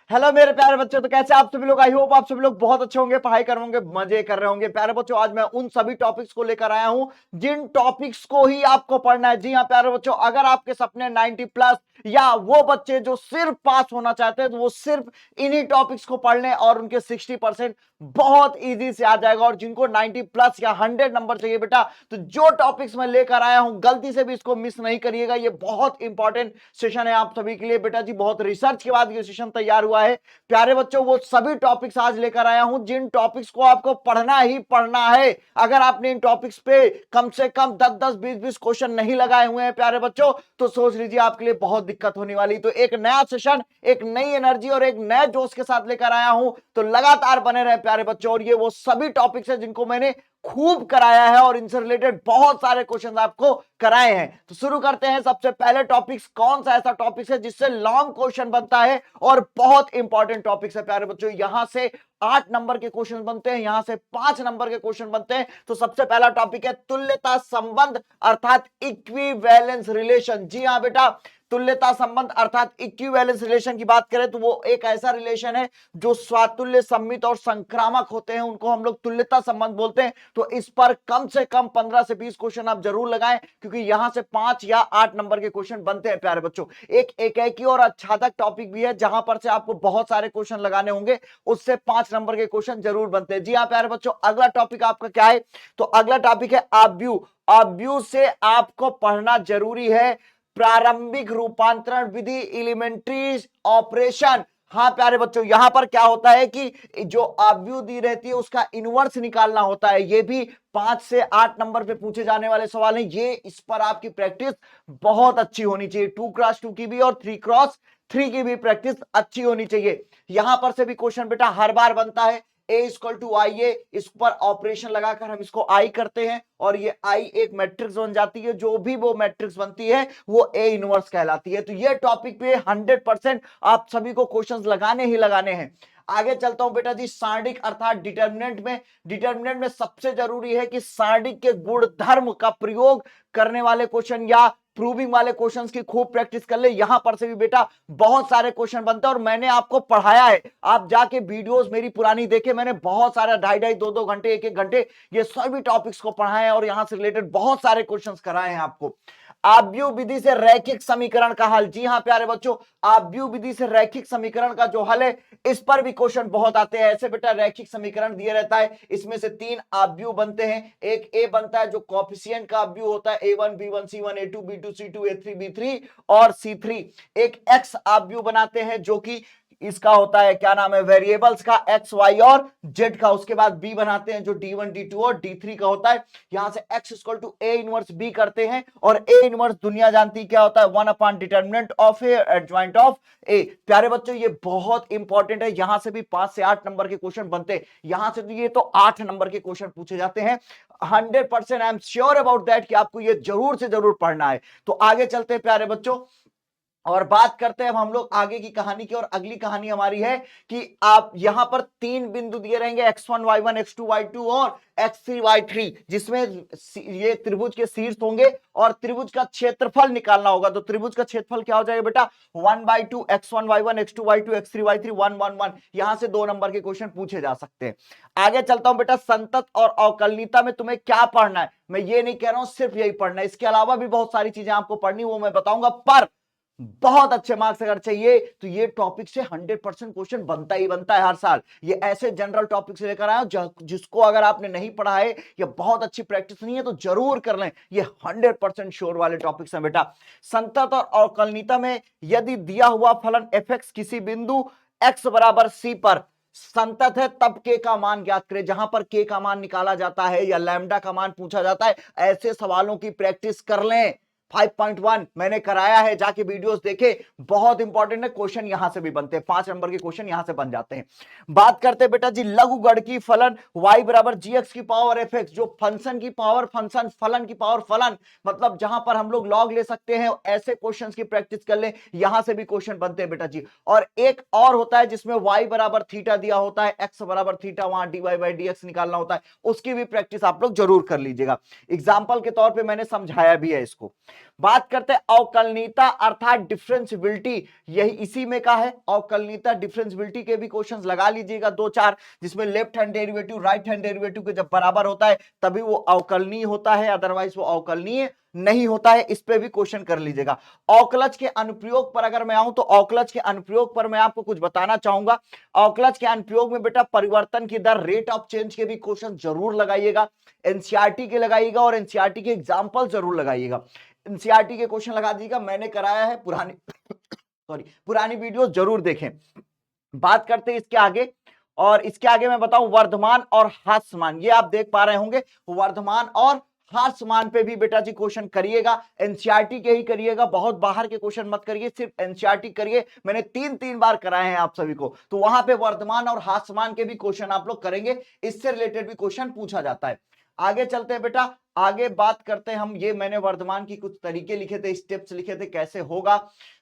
Hello मेरे प्यारे बच्चों, तो कैसे आप सभी लोग। आई होप आप सभी लोग बहुत अच्छे होंगे, पढ़ाई कर होंगे, मजे कर रहे होंगे। प्यारे बच्चों, आज मैं उन सभी टॉपिक्स को लेकर आया हूं जिन टॉपिक्स को ही आपको पढ़ना है। जी हां प्यारे बच्चों, अगर आपके सपने 90 प्लस या वो बच्चे जो सिर्फ पास होना चाहते हैं तो वो सिर्फ इन्हीं टॉपिक्स को पढ़ लें और उनके 60% बहुत इजी से आ जाएगा। और जिनको 90 प्लस या 100 नंबर चाहिए बेटा, तो जो टॉपिक्स मैं लेकर आया हूं गलती से भी इसको मिस नहीं करिएगा। ये बहुत इंपॉर्टेंट सेशन है आप सभी के लिए बेटा जी। बहुत रिसर्च के बाद ये सेशन तैयार हुआ है प्यारे बच्चों। वो सभी टॉपिक्स आज लेकर आया हूं जिन टॉपिक्स को आपको पढ़ना ही पढ़ना है। अगर आपने इन टॉपिक्स पे कम से कम 10-10 20-20 क्वेश्चन नहीं लगाए हुए हैं प्यारे बच्चों, तो सोच लीजिए आपके लिए बहुत दिक्कत होने वाली। तो एक नया सेशन, एक नई एनर्जी और एक नए जोश के साथ लेकर आया हूं, तो लगातार बने रहे प्यारे बच्चों। और ये वो सभी टॉपिक्स है जिनको मैंने खूब कराया है और इनसे रिलेटेड बहुत सारे क्वेश्चन आपको कराए हैं। तो शुरू करते हैं। सबसे पहले टॉपिक्स, कौन सा ऐसा टॉपिक है जिससे लॉन्ग क्वेश्चन बनता है और बहुत इंपॉर्टेंट टॉपिक्स है प्यारे बच्चों। यहां से 8 नंबर के क्वेश्चन बनते हैं, यहां से 5 नंबर के क्वेश्चन बनते हैं। तो सबसे पहला टॉपिक है तुल्यता संबंध अर्थात इक्विवेलेंस रिलेशन। जी हां बेटा, तुल्यता संबंध अर्थात इक्विवेलेंस रिलेशन की बात करें तो वो एक ऐसा रिलेशन है जो स्वातुल्य, सम्मित और संक्रामक होते हैं, उनको हम लोग तुल्यता संबंध बोलते हैं। तो इस पर कम से कम 15 से 20 क्वेश्चन आप जरूर लगाएं, क्योंकि यहां से 5 या 8 नंबर के क्वेश्चन बनते हैं प्यारे बच्चों। एक और आच्छादक टॉपिक भी है जहां पर से आपको बहुत सारे क्वेश्चन लगाने होंगे, उससे 5 नंबर के क्वेश्चन जरूर बनते हैं। जी हाँ प्यारे बच्चों, अगला टॉपिक आपका क्या है? तो अगला टॉपिक है आव्यूह। आव्यूह से आपको पढ़ना जरूरी है प्रारंभिक रूपांतरण विधि, एलिमेंट्री ऑपरेशन। हाँ प्यारे बच्चों, यहां पर क्या होता है कि जो आव्यूह दी रहती है उसका इनवर्स निकालना होता है। ये भी 5 से 8 नंबर पे पूछे जाने वाले सवाल हैं। ये इस पर आपकी प्रैक्टिस बहुत अच्छी होनी चाहिए। 2x2 की भी और 3x3 की भी प्रैक्टिस अच्छी होनी चाहिए। यहां पर से भी क्वेश्चन बेटा हर बार बनता है। ए इक्वल टू आई ए, इस पर ऑपरेशन लगाकर हम इसको आई करते हैं और ये आई एक मैट्रिक्स बन जाती है। जो भी वो मैट्रिक्स बनती है वो ए इनवर्स कहलाती है। तो ये टॉपिक पे 100% आप सभी को क्वेश्चंस लगाने ही लगाने हैं। आगे चलता हूं बेटा जी, सारणिक अर्थात डिटर्मिनेंट में सबसे जरूरी है कि सारणिक के गुण धर्म का प्रयोग करने वाले क्वेश्चन या प्रूविंग वाले क्वेश्चंस की खूब प्रैक्टिस कर ले। यहां पर से भी बेटा बहुत सारे क्वेश्चन बनते हैं और मैंने आपको पढ़ाया है। आप जाके वीडियोस मेरी पुरानी देखे, मैंने बहुत सारा 2.5-2.5 2-2 घंटे, 1-1 घंटे ये सभी टॉपिक्स को पढ़ाए हैं और यहां से रिलेटेड बहुत सारे क्वेश्चंस कराए हैं आपको। आव्यूह विधि से रैखिक समीकरण का हल। जी हां प्यारे बच्चों, आव्यूह विधि से रैखिक समीकरण का जो हल है, इस पर भी क्वेश्चन बहुत आते हैं। ऐसे बेटा रैखिक समीकरण दिया रहता है, इसमें से 3 आव्यूह बनते हैं। एक ए बनता है जो कोएफिशिएंट का आव्यूह होता है, a1 b1 c1 a2 b2 c2 a3 b3 और c3। एक एक्स आव्यूह बनाते हैं जो कि इसका होता है, क्या नाम है, वेरिएबल्स का, एक्स वाई और जेड का। उसके बाद बी बनाते हैं जो d1 d2 और d3 का होता है। यहां से x equal to A inverse B करते हैं और ए इनवर्स दुनिया जानती क्या होता है, 1 upon determinant of A adjoint of A. प्यारे बच्चों ये बहुत इंपॉर्टेंट है। यहां से भी 5 से 8 नंबर के क्वेश्चन बनते हैं। यहां से तो ये तो 8 नंबर के क्वेश्चन पूछे जाते हैं। 100% I am sure about that कि आपको ये जरूर से जरूर पढ़ना है। तो आगे चलते हैं प्यारे बच्चों और बात करते हैं अब हम लोग आगे की कहानी की। और अगली कहानी हमारी है कि आप यहां पर 3 बिंदु दिए रहेंगे, x1 y1 x2 y2 और x3 y3, जिसमें ये त्रिभुज के शीर्ष होंगे और त्रिभुज का क्षेत्रफल निकालना होगा। तो त्रिभुज का क्षेत्रफल क्या हो जाएगा बेटा, 1/2 x1 y1 x2 y2 x3 y3 1 1 1। यहां से 2 नंबर के क्वेश्चन पूछे जा सकते हैं। आगे चलता हूं बेटा, संतत और अवकलनीयता में तुम्हें क्या पढ़ना है, मैं ये नहीं कह रहा हूं सिर्फ यही पढ़ना है, इसके अलावा भी बहुत सारी चीजें आपको पढ़नी, वो मैं बताऊंगा। पर बहुत अच्छे मार्क्स अगर चाहिए तो ये टॉपिक से 100% क्वेश्चन बनता ही बनता है हर साल। ये ऐसे जनरल टॉपिक से लेकर आया जिसको अगर आपने नहीं पढ़ा है या बहुत अच्छी प्रैक्टिस नहीं है तो जरूर कर लें। ये 100% श्योर वाले टॉपिक्स हैं बेटा। संतत और अवकलनीयता में यदि दिया हुआ फलन f(x) किसी बिंदु x बराबर c पर संतत है, तब k का मान ज्ञात करें। जहां पर k का मान निकाला जाता है या लैम्डा का मान पूछा जाता है, ऐसे सवालों की प्रैक्टिस कर लें। 5.1 मैंने कराया है, जाके वीडियोस देखे, बहुत इंपॉर्टेंट है। क्वेश्चन यहां से भी बनते हैं, 5 नंबर के क्वेश्चन यहां से बन जाते हैं। बात करते हैं बेटा जी लघुगणकीय फलन y बराबर gx की पावर fx, जो फंक्शन की पावर फंक्शन, फलन की पावर फलन, मतलब जहां पर हम लोग लॉग ले सकते हैं, ऐसे क्वेश्चंस की प्रैक्टिस कर ले। यहां से भी क्वेश्चन बनते हैं बेटा जी। और एक और होता है जिसमें y बराबर थीटा दिया होता है, x बराबर थीटा, वहां dy बाई dx निकालना होता है, उसकी भी प्रैक्टिस आप लोग जरूर कर लीजिएगा। एग्जाम्पल के तौर पर मैंने समझाया भी है इसको। बात करते हैं अवकलनीयता अर्थात डिफरेंशियबिलिटी, यही इसी में का है। अवकलनीयता डिफरेंशियबिलिटी के भी क्वेश्चंस लगा लीजिएगा दो चार, जिसमें left hand derivative right hand derivative के जब बराबर होता है तभी वो अवकलनीय होता है, अदरवाइज वो अवकलनीय नहीं होता है। इस पे भी क्वेश्चन कर लीजिएगा। अवकलज के अनुप्रयोग पर अगर मैं आऊं तो अवकलज के अनुप्रयोग पर मैं आपको कुछ बताना चाहूंगा। अवकलज के अनुप्रयोग में बेटा परिवर्तन की दर रेट ऑफ चेंज के भी क्वेश्चन जरूर लगाइएगा, एनसीईआरटी के लगाइएगा और एनसीईआरटी के एग्जाम्पल जरूर लगाइएगा। एनसीईआरटी के क्वेश्चन लगा दीजिएगा, मैंने कराया है पुरानी पुरानी वीडियो जरूर देखें। बात करते हैं इसके आगे, और इसके आगे मैं बताऊं वर्धमान और ह्रासमान, ये आप देख पा रहे होंगे वर्धमान और ह्रासमान पे भी बेटा जी क्वेश्चन करिएगा, एनसीईआरटी के ही करिएगा, बहुत बाहर के क्वेश्चन मत करिए, सिर्फ एनसीईआरटी करिए। मैंने तीन बार कराए हैं आप सभी को, तो वहां पे वर्धमान और ह्रासमान के भी क्वेश्चन आप लोग करेंगे, इससे रिलेटेड भी क्वेश्चन पूछा जाता है। आगे चलते हैं बेटा, आगे बात करते हैं हम, ये मैंने वर्धमान की कुछ तरीके लिखे थे, स्टेप्स लिखे थे कैसे होगा।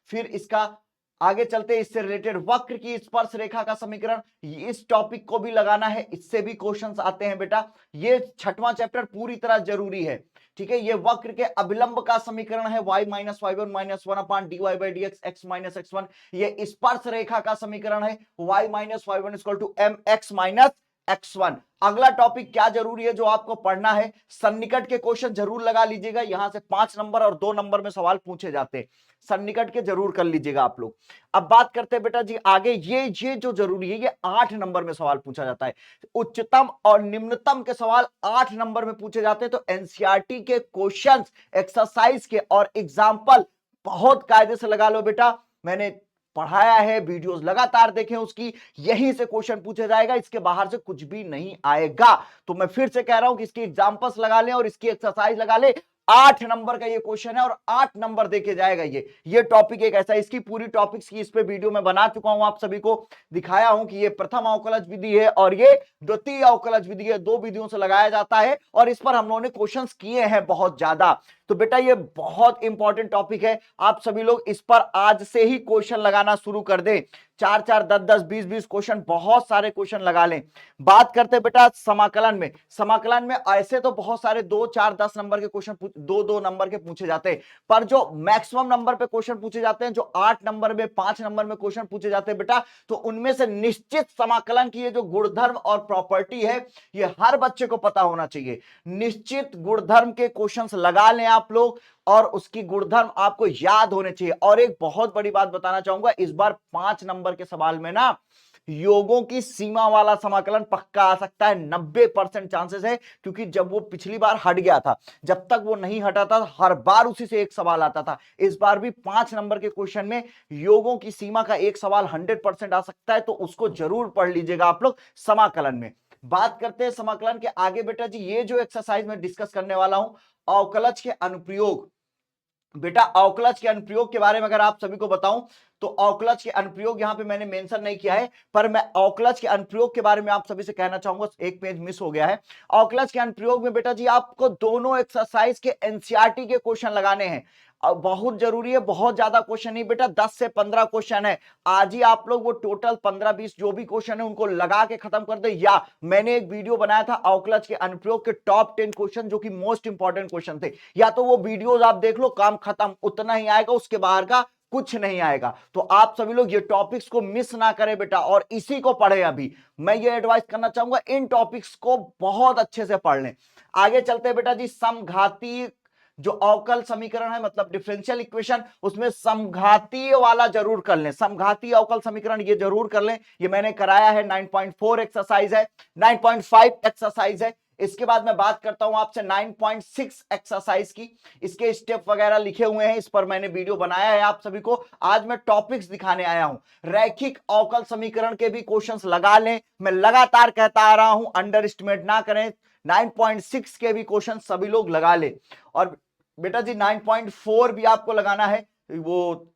फिर इसका आगे चलते, इससे रिलेटेड वक्र की स्पर्श रेखा का समीकरण, इस टॉपिक को भी लगाना है, इससे भी क्वेश्चंस आते हैं बेटा। ये छठवां चैप्टर पूरी तरह जरूरी है, ठीक है। ये वक्र के अभिलंब का समीकरण है y minus y one minus one upon d y by d x x minus x one. ये स्पर्श रेखा का समीकरण है y minus y one equal to m x minus x1। अगला टॉपिक क्या जरूरी है जो आपको पढ़ना है, सन्निकट के क्वेश्चन जरूर लगा लीजिएगा, यहां से 5 नंबर और 2 नंबर में सवाल पूछे जाते हैं, सन्निकट के जरूर कर लीजिएगा आप लोग। अब बात करते हैं बेटा जी आगे, ये जो जरूरी है, ये 8 नंबर में सवाल पूछा जाता है, उच्चतम और निम्नतम के सवाल 8 नंबर में पूछे जाते हैं। तो एनसीईआरटी के क्वेश्चंस, एक्सरसाइज के और एग्जाम्पल बहुत कायदे से लगा लो बेटा, मैंने पढ़ाया है, वीडियोस लगातार देखें उसकी, यहीं से क्वेश्चन पूछा जाएगा, इसके बाहर से कुछ भी नहीं आएगा। तो मैं फिर से कह रहा हूं कि इसकी एग्जांपल्स लगा लें और इसकी एक्सरसाइज लगा ले, 8 नंबर का ये क्वेश्चन है और 8 नंबर देके जाएगा। ये टॉपिक एक ऐसा, इसकी पूरी टॉपिक्स की इस पे वीडियो में बना चुका हूं, आप सभी को दिखाया हूं कि ये प्रथम अवकलज विधि है और ये द्वितीय अवकलज विधि है, दो विधियों से लगाया जाता है और इस पर हम लोगों ने क्वेश्चंस किए हैं बहुत ज्यादा। तो बेटा ये बहुत इंपॉर्टेंट टॉपिक है, आप सभी लोग इस पर आज से ही क्वेश्चन लगाना शुरू कर दें, 4 10 20 20 क्वेश्चन, बहुत सारे क्वेश्चन लगा लें। बात करते हैं बेटा समाकलन में, समाकलन में ऐसे तो बहुत सारे 2 4 10 नंबर के क्वेश्चन 2 नंबर के पूछे जाते हैं, पर जो मैक्सिमम नंबर पे क्वेश्चन पूछे जाते हैं, जो 8 नंबर में 5 नंबर में क्वेश्चन पूछे जाते हैं बेटा, तो उनमें से निश्चित समाकलन की ये जो गुणधर्म और प्रॉपर्टी है, ये हर बच्चे को पता होना चाहिए। निश्चित गुणधर्म के क्वेश्चंस लगा लें आप लोग और उसकी गुणधर्म आपको याद होने चाहिए। और एक बहुत बड़ी बात बताना चाहूंगा, इस बार 5 नंबर के सवाल में ना योगों की सीमा वाला समाकलन पक्का आ सकता है, 90% चांसेस है, क्योंकि जब वो पिछली बार हट गया था, जब तक वो नहीं हटा था हर बार उसी से एक सवाल आता था, इस बार भी 5 नंबर के क्वेश्चन में योगों की सीमा का एक सवाल 100% आ सकता है, तो उसको जरूर पढ़ लीजिएगा आप लोग समाकलन में। बात करते हैं समाकलन के आगे बेटा जी, ये जो एक्सरसाइज में डिस्कस करने वाला हूं, अवकलज के अनुप्रयोग। बेटा अवकलज के अनुप्रयोग के बारे में अगर आप सभी को बताऊं तो अवकलज के अनुप्रयोग यहां पे मैंने मेंशन नहीं किया है, पर मैं अवकलज के अनुप्रयोग के बारे में आप सभी से कहना चाहूंगा, एक पेज मिस हो गया है। अवकलज के अनुप्रयोग में बेटा जी आपको दोनों एक्सरसाइज के एनसीईआरटी के क्वेश्चन लगाने हैं, बहुत जरूरी है, बहुत ज्यादा क्वेश्चन नहीं बेटा, 10 से 15 क्वेश्चन है, आज ही आप लोग वो टोटल 15-20 जो भी क्वेश्चन है उनको लगा के खत्म कर दे। या मैंने एक वीडियो बनाया था अवकलज के अनुप्रयोग के टॉप 10 क्वेश्चन जो कि मोस्ट इंपॉर्टेंट क्वेश्चन थे, या तो वो वीडियोस आप देख लो, काम खत्म, उतना ही आएगा, उसके बाहर का कुछ नहीं आएगा। तो आप सभी लोग ये टॉपिक्स को मिस ना करें बेटा और इसी को पढ़े। अभी मैं ये एडवाइस करना चाहूंगा, इन टॉपिक्स को बहुत अच्छे से पढ़ लें। आगे चलते हैं बेटा जी, समघातीय जो अवकल समीकरण है, मतलब डिफरेंशियल इक्वेशन, उसमें समघातीय वाला जरूर कर लें, समघातीय अवकल समीकरण ये जरूर कर लें, ये मैंने कराया है, 9.4 एक्सरसाइज है, 9.5 एक्सरसाइज है। इसके बाद मैं बात करता हूं आपसे 9.6 एक्सरसाइज की, इसके स्टेप वगैरह लिखे हुए हैं, इस पर मैंने वीडियो बनाया है आप सभी को, आज मैं टॉपिक्स दिखाने आया हूं। रैखिक अवकल समीकरण के भी क्वेश्चंस लगा लें, मैं लगातार कहता आ रहा हूं, अंडर एस्टिमेट ना करें, 9.6 के भी क्वेश्चन सभी लोग लगा ले। और बेटा जी 9.4 भी आपको लगाना है, वो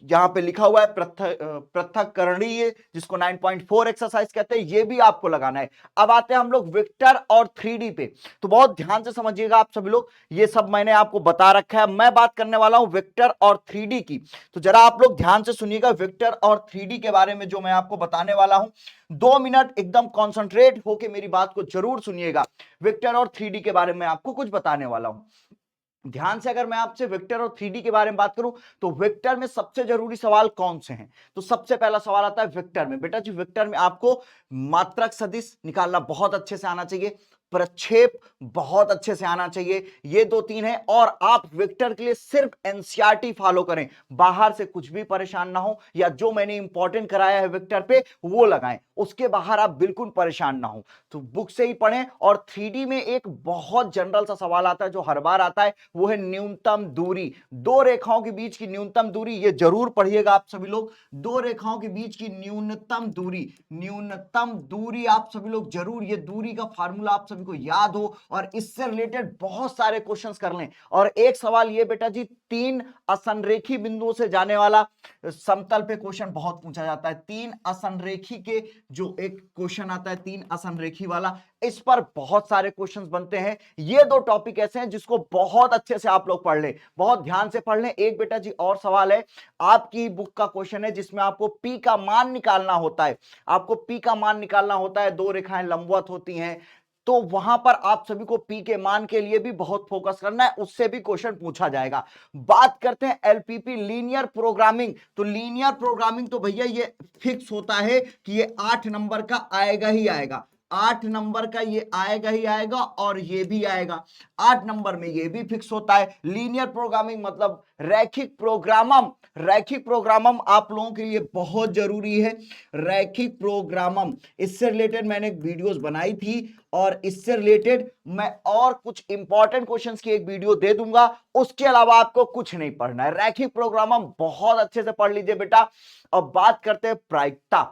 यहां पे लिखा हुआ है पृथक्करणीय, जिसको 9.4 एक्सरसाइज कहते हैं, ये भी आपको लगाना है। अब आते हैं हम लोग वेक्टर और 3D पे, तो बहुत ध्यान से समझिएगा आप सभी लोग, ये सब मैंने आपको बता रखा है। मैं बात करने वाला हूं वेक्टर और 3D की, तो जरा आप लोग ध्यान से सुनिएगा, वेक्टर और 3D के बारे में जो मैं आपको बताने वाला हूं, 2 मिनट एकदम कॉन्सेंट्रेट होकर मेरी बात को जरूर सुनिएगा। वेक्टर और 3D के बारे में आपको कुछ बताने वाला हूं। ध्यान से अगर मैं आपसे वेक्टर और 3D के बारे में बात करूं तो वेक्टर में सबसे जरूरी सवाल कौन से हैं? तो सबसे पहला सवाल आता है वेक्टर में। बेटा जी वेक्टर में आपको मात्रक सदिश निकालना बहुत अच्छे से आना चाहिए, प्रक्षेप बहुत अच्छे से आना चाहिए, ये दो तीन है। और आप वेक्टर के लिए सिर्फ एनसीईआरटी फॉलो करें, बाहर से कुछ भी परेशान ना हो, या जो मैंने इंपॉर्टेंट कराया है वेक्टर पे वो लगाएं, उसके बाहर आप बिल्कुल परेशान ना हो। तो बुक से ही पढ़ें। और 3D में एक बहुत जनरल सा सवाल आता है जो हर बार आता है, वो है न्यूनतम दूरी। दो रेखाओं के बीच की न्यूनतम दूरी, ये जरूर पढ़िएगा आप सभी लोग। दो रेखाओं के बीच की न्यूनतम दूरी, न्यूनतम दूरी आप सभी लोग जरूर, ये दूरी का फार्मूला आप सभी को याद हो और इससे रिलेटेड बहुत सारे क्वेश्चंस कर लें। और एक सवाल ये बेटा जी, तीन असंरेखी बिंदुओं से जाने वाला समतल पे क्वेश्चन बहुत पूछा जाता है। तीन असंरेखी के जो एक क्वेश्चन आता है, तीन असंरेखी वाला, इस पर बहुत सारे क्वेश्चंस बनते हैं। ये दो टॉपिक ऐसे हैं जिसको बहुत अच्छे से आप लोग पढ़ लें, बहुत ध्यान से पढ़ लें। एक बेटा जी और सवाल है, आपकी बुक का क्वेश्चन है जिसमें आपको पी का मान निकालना होता है। आपको पी का मान निकालना होता है, दो रेखाएं लंबवत होती हैं, तो वहां पर आप सभी को पी के मान के लिए भी बहुत फोकस करना है, उससे भी क्वेश्चन पूछा जाएगा। बात करते हैं एलपीपी लीनियर प्रोग्रामिंग। तो लीनियर प्रोग्रामिंग तो भैया ये फिक्स होता है कि ये 8 नंबर का आएगा ही आएगा, 8 नंबर का ये आएगा ही आएगा और ये भी आएगा। 8 नंबर में ये भी फिक्स होता है। लीनियर प्रोग्रामिंग मतलब रैखिक प्रोग्रामम। रैखिक प्रोग्रामम आप लोगों के लिए बहुत जरूरी है, रैखिक प्रोग्रामम। इससे रिलेटेड मैंने एक वीडियोस बनाई थी और इससे रिलेटेड मैं और कुछ इंपॉर्टेंट क्वेश्चंस की एक वीडियो दे दूंगा। उसके अलावा आपको कुछ नहीं पढ़ना है, रैखिक प्रोग्रामम बहुत अच्छे से पढ़ लीजिए बेटा। अब बात करते हैं प्रायिकता।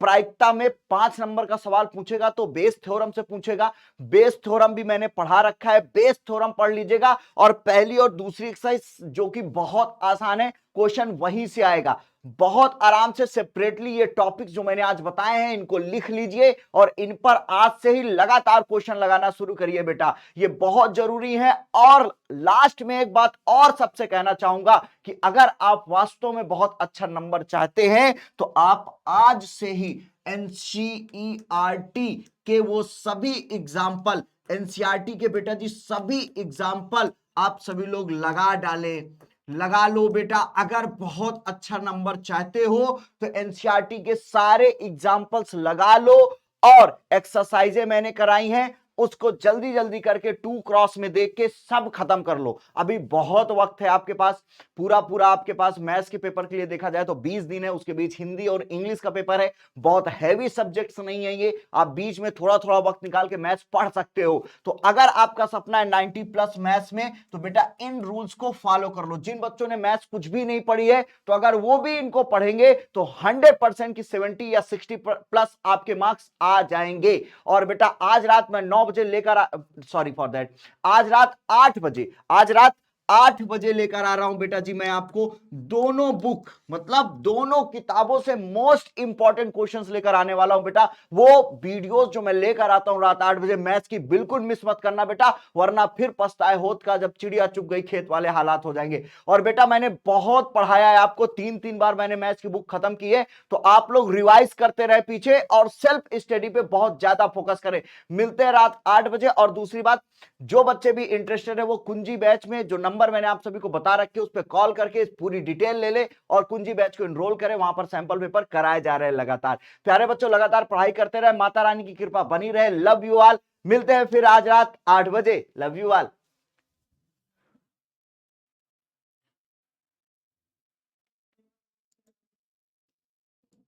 प्रायिकता में 5 नंबर का सवाल पूछेगा तो बेस थ्योरम से पूछेगा। बेस थ्योरम भी मैंने पढ़ा रखा है, बेस थ्योरम पढ़ लीजिएगा। और पहली और दूसरी एक्सरसाइज जो कि बहुत आसान है, क्वेश्चन वहीं से आएगा। बहुत आराम से सेपरेटली ये टॉपिक्स जो मैंने आज बताए हैं इनको लिख लीजिए और इन पर आज से ही लगातार क्वेश्चन लगाना शुरू करिए बेटा, ये बहुत जरूरी है। और लास्ट में एक बात और सबसे कहना चाहूंगा कि अगर आप वास्तव में बहुत अच्छा नंबर चाहते हैं तो आप आज से ही एनसीईआरटी के वो सभी एग्जाम्पल, एनसीईआरटी के बेटा जी सभी एग्जाम्पल आप सभी लोग लगा डालें, लगा लो बेटा। अगर बहुत अच्छा नंबर चाहते हो तो एनसीईआरटी के सारे एग्जाम्पल्स लगा लो और एक्सरसाइजें मैंने कराई हैं उसको जल्दी जल्दी करके 2 क्रॉस में देख के सब खत्म कर लो। अभी बहुत वक्त है आपके पास, पूरा पूरा आपके पास मैथ्स के पेपर के लिए देखा जाए तो 20 दिन है, उसके बीच हिंदी और इंग्लिश का पेपर है। बहुत हैवी सब्जेक्ट्स नहीं है ये, आप बीच में थोड़ा थोड़ा वक्त निकाल के मैथ्स पढ़ सकते हो। तो अगर आपका सपना है 90 प्लस मैथ्स में तो बेटा इन रूल्स को फॉलो कर लो। जिन बच्चों ने मैथ्स कुछ भी नहीं पढ़ी है तो अगर वो भी इनको पढ़ेंगे तो 100% की 70 या 60 प्लस आपके मार्क्स आ जाएंगे। और बेटा आज रात मैं 9 बजे लेकर, सॉरी फॉर दैट, आज रात 8 बजे, आज रात 8 बजे लेकर आ रहा हूं बेटा जी मैं आपको दोनों बुक, मतलब दोनों किताबों से मोस्ट इंपॉर्टेंट क्वेश्चंस लेकर आने वाला हूं बेटा। वो वीडियोस जो मैं लेकर आता हूं रात 8 बजे मैथ्स की, बिल्कुल मिस मत करना बेटा, वरना फिर पछताए होत का जब चिड़िया चुग गई खेत वाले हालात हो जाएंगे। और बेटा मैंने बहुत पढ़ाया है आपको, 3-3 बार मैंने मैथ्स की बुक खत्म की है, तो आप लोग रिवाइज करते रहे पीछे और सेल्फ स्टडी पे बहुत ज्यादा फोकस करें। मिलते हैं रात 8 बजे। और दूसरी बात, जो बच्चे भी इंटरेस्टेड है वो कुंजी बैच में, जो नंबर मैंने आप सभी को बता रखे उस पर कॉल करके पूरी डिटेल ले ले और कुंजी बैच को एनरोल करें, वहां पर सैंपल पेपर कराए जा रहे हैं लगातार। प्यारे बच्चों लगातार पढ़ाई करते रहे, माता रानी की कृपा बनी रहे। लव यू ऑल, मिलते हैं फिर आज रात 8 बजे। Love you all.